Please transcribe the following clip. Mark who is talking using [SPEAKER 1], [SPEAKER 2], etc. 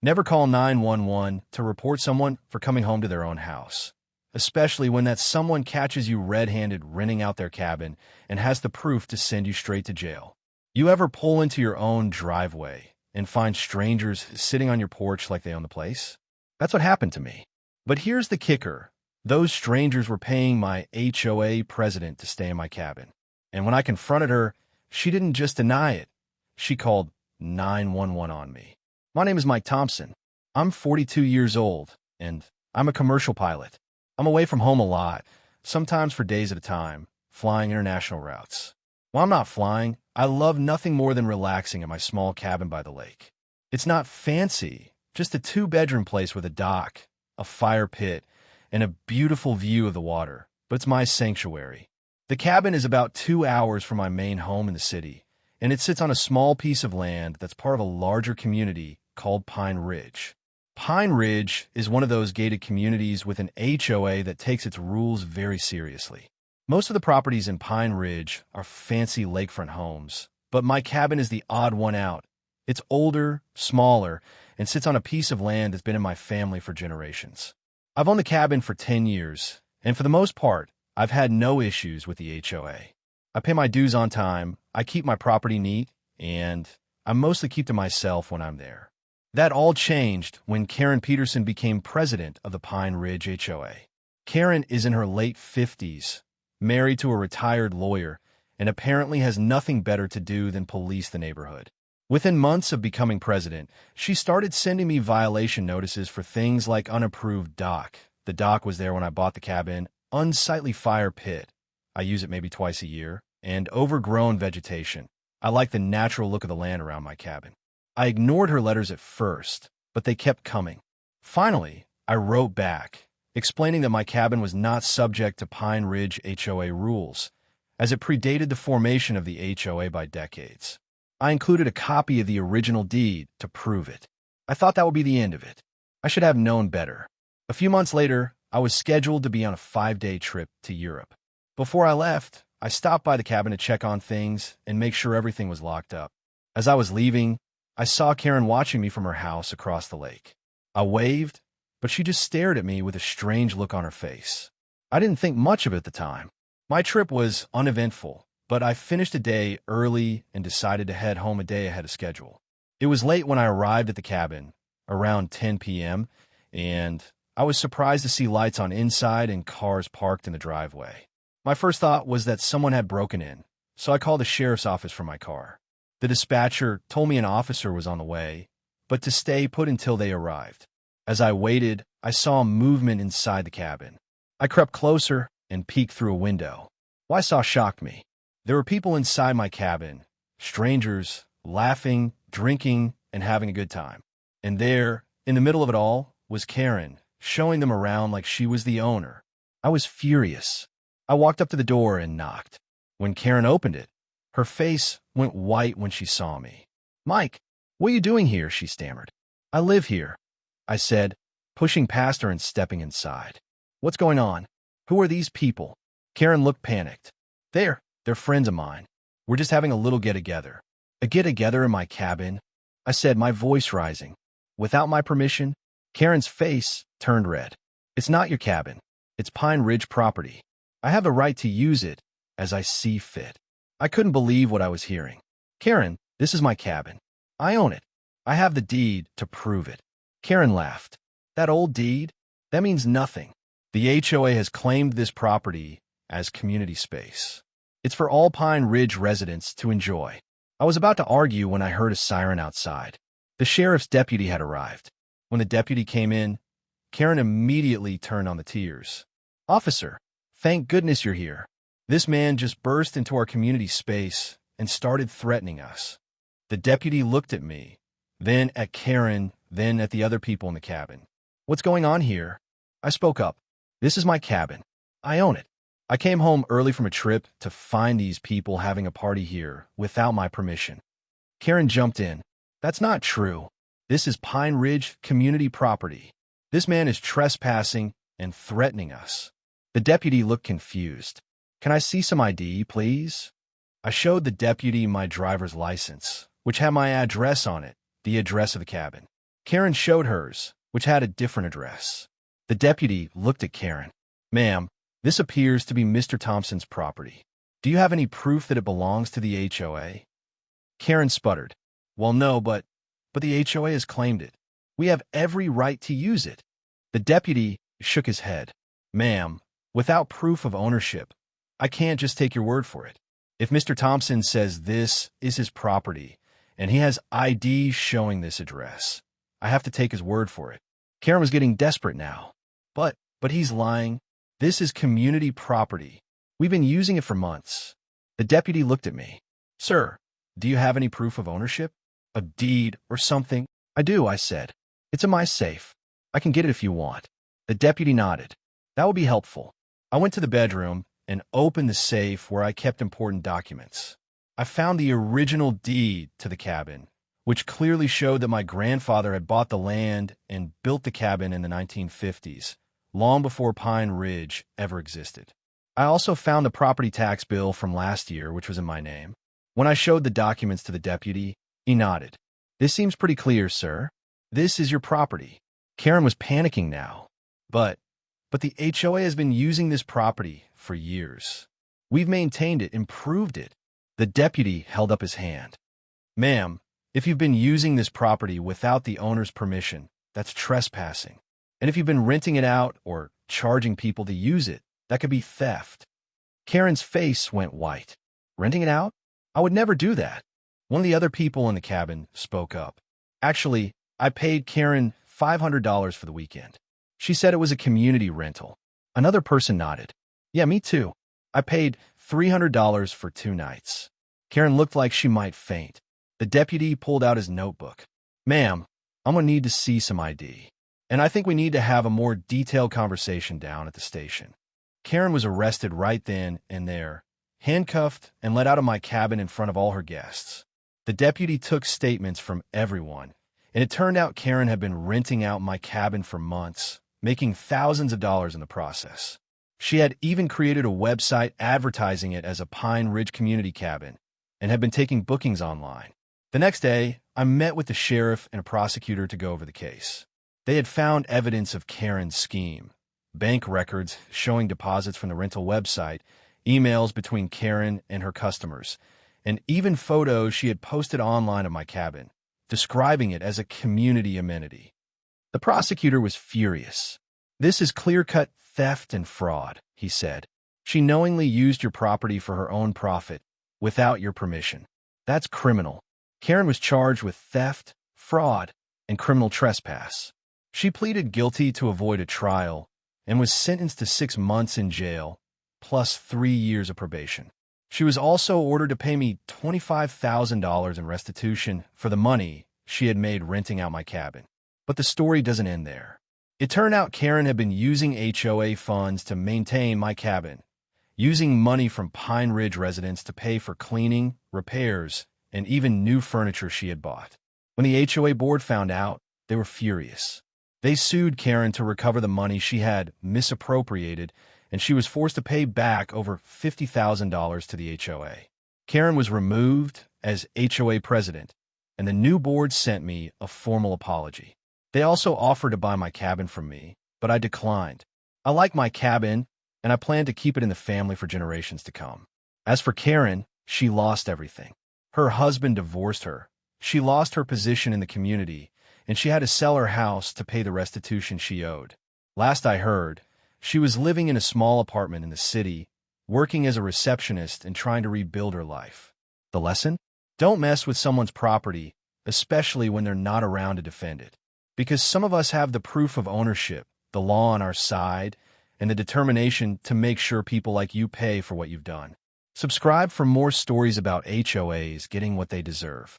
[SPEAKER 1] Never call 911 to report someone for coming home to their own house, especially when that someone catches you red-handed renting out their cabin and has the proof to send you straight to jail. You ever pull into your own driveway and find strangers sitting on your porch like they own the place? That's what happened to me. But here's the kicker. Those strangers were paying my HOA president to stay in my cabin. And when I confronted her, she didn't just deny it. She called 911 on me. My name is Mike Thompson. I'm 42 years old, and I'm a commercial pilot. I'm away from home a lot, sometimes for days at a time, flying international routes. While I'm not flying, I love nothing more than relaxing in my small cabin by the lake. It's not fancy, just a 2-bedroom place with a dock, a fire pit, and a beautiful view of the water, but it's my sanctuary. The cabin is about 2 hours from my main home in the city, and it sits on a small piece of land that's part of a larger community called Pine Ridge. Pine Ridge is one of those gated communities with an HOA that takes its rules very seriously. Most of the properties in Pine Ridge are fancy lakefront homes, but my cabin is the odd one out. It's older, smaller, and sits on a piece of land that's been in my family for generations. I've owned the cabin for 10 years, and for the most part, I've had no issues with the HOA. I pay my dues on time, I keep my property neat, and I mostly keep to myself when I'm there. That all changed when Karen Peterson became president of the Pine Ridge HOA. Karen is in her late 50s, married to a retired lawyer, and apparently has nothing better to do than police the neighborhood. Within months of becoming president, she started sending me violation notices for things like unapproved dock. The dock was there when I bought the cabin, unsightly fire pit. I use it maybe twice a year, and overgrown vegetation. I like the natural look of the land around my cabin. I ignored her letters at first, but they kept coming. Finally, I wrote back, explaining that my cabin was not subject to Pine Ridge HOA rules, as it predated the formation of the HOA by decades. I included a copy of the original deed to prove it. I thought that would be the end of it. I should have known better. A few months later, I was scheduled to be on a 5-day trip to Europe. Before I left, I stopped by the cabin to check on things and make sure everything was locked up. As I was leaving, I saw Karen watching me from her house across the lake. I waved, but she just stared at me with a strange look on her face. I didn't think much of it at the time. My trip was uneventful, but I finished the day early and decided to head home a day ahead of schedule. It was late when I arrived at the cabin, around 10 p.m., and I was surprised to see lights on inside and cars parked in the driveway. My first thought was that someone had broken in, so I called the sheriff's office from my car. The dispatcher told me an officer was on the way, but to stay put until they arrived. As I waited, I saw movement inside the cabin. I crept closer and peeked through a window. What I saw shocked me. There were people inside my cabin, strangers, laughing, drinking, and having a good time. And there, in the middle of it all, was Karen, showing them around like she was the owner. I was furious. I walked up to the door and knocked. When Karen opened it, her face went white when she saw me. "Mike, what are you doing here?" she stammered. "I live here," I said, pushing past her and stepping inside. "What's going on? Who are these people?" Karen looked panicked. They're friends of mine. We're just having a little get-together." "A get-together in my cabin?" I said, my voice rising. "Without my permission?" Karen's face turned red. "It's not your cabin. It's Pine Ridge property. I have the right to use it as I see fit." I couldn't believe what I was hearing. "Karen, this is my cabin. I own it. I have the deed to prove it." Karen laughed. "That old deed? That means nothing. The HOA has claimed this property as community space. It's for all Pine Ridge residents to enjoy." I was about to argue when I heard a siren outside. The sheriff's deputy had arrived. When the deputy came in, Karen immediately turned on the tears. "Officer, thank goodness you're here. This man just burst into our community space and started threatening us." The deputy looked at me, then at Karen, then at the other people in the cabin. "What's going on here?" I spoke up. "This is my cabin. I own it. I came home early from a trip to find these people having a party here without my permission." Karen jumped in. "That's not true. This is Pine Ridge community property. This man is trespassing and threatening us." The deputy looked confused. "Can I see some ID, please?" I showed the deputy my driver's license, which had my address on it, the address of the cabin. Karen showed hers, which had a different address. The deputy looked at Karen. "Ma'am, this appears to be Mr. Thompson's property. Do you have any proof that it belongs to the HOA?" Karen sputtered. "Well, no, but the HOA has claimed it. We have every right to use it." The deputy shook his head. "Ma'am, without proof of ownership, I can't just take your word for it. If Mr. Thompson says this is his property, and he has ID showing this address, I have to take his word for it." Karen was getting desperate now. But he's lying. This is community property. We've been using it for months." The deputy looked at me. "Sir, do you have any proof of ownership? A deed or something?" "I do," I said. "It's in my safe. I can get it if you want." The deputy nodded. "That would be helpful." I went to the bedroom and opened the safe where I kept important documents. I found the original deed to the cabin, which clearly showed that my grandfather had bought the land and built the cabin in the 1950s, long before Pine Ridge ever existed. I also found the property tax bill from last year, which was in my name. When I showed the documents to the deputy, he nodded. "This seems pretty clear, sir. This is your property." Karen was panicking now. But the HOA has been using this property for years. We've maintained it, improved it." The deputy held up his hand. "Ma'am, if you've been using this property without the owner's permission, that's trespassing. And if you've been renting it out or charging people to use it, that could be theft." Karen's face went white. "Renting it out? I would never do that." One of the other people in the cabin spoke up. "Actually, I paid Karen $500 for the weekend. She said it was a community rental." Another person nodded. "Yeah, me too. I paid $300 for 2 nights." Karen looked like she might faint. The deputy pulled out his notebook. "Ma'am, I'm going to need to see some ID. And I think we need to have a more detailed conversation down at the station." Karen was arrested right then and there, handcuffed and let out of my cabin in front of all her guests. The deputy took statements from everyone, and it turned out Karen had been renting out my cabin for months, making thousands of dollars in the process. She had even created a website advertising it as a Pine Ridge community cabin and had been taking bookings online. The next day, I met with the sheriff and a prosecutor to go over the case. They had found evidence of Karen's scheme, bank records showing deposits from the rental website, emails between Karen and her customers, and even photos she had posted online of my cabin, describing it as a community amenity. The prosecutor was furious. "This is clear-cut theft and fraud," he said. "She knowingly used your property for her own profit, without your permission. That's criminal." Karen was charged with theft, fraud, and criminal trespass. She pleaded guilty to avoid a trial and was sentenced to 6 months in jail, plus 3 years of probation. She was also ordered to pay me $25,000 in restitution for the money she had made renting out my cabin. But the story doesn't end there. It turned out Karen had been using HOA funds to maintain my cabin, using money from Pine Ridge residents to pay for cleaning, repairs, and even new furniture she had bought. When the HOA board found out, they were furious. They sued Karen to recover the money she had misappropriated, and she was forced to pay back over $50,000 to the HOA. Karen was removed as HOA president, and the new board sent me a formal apology. They also offered to buy my cabin from me, but I declined. I like my cabin, and I plan to keep it in the family for generations to come. As for Karen, she lost everything. Her husband divorced her. She lost her position in the community, and she had to sell her house to pay the restitution she owed. Last I heard, she was living in a small apartment in the city, working as a receptionist and trying to rebuild her life. The lesson? Don't mess with someone's property, especially when they're not around to defend it. Because some of us have the proof of ownership, the law on our side, and the determination to make sure people like you pay for what you've done. Subscribe for more stories about HOAs getting what they deserve.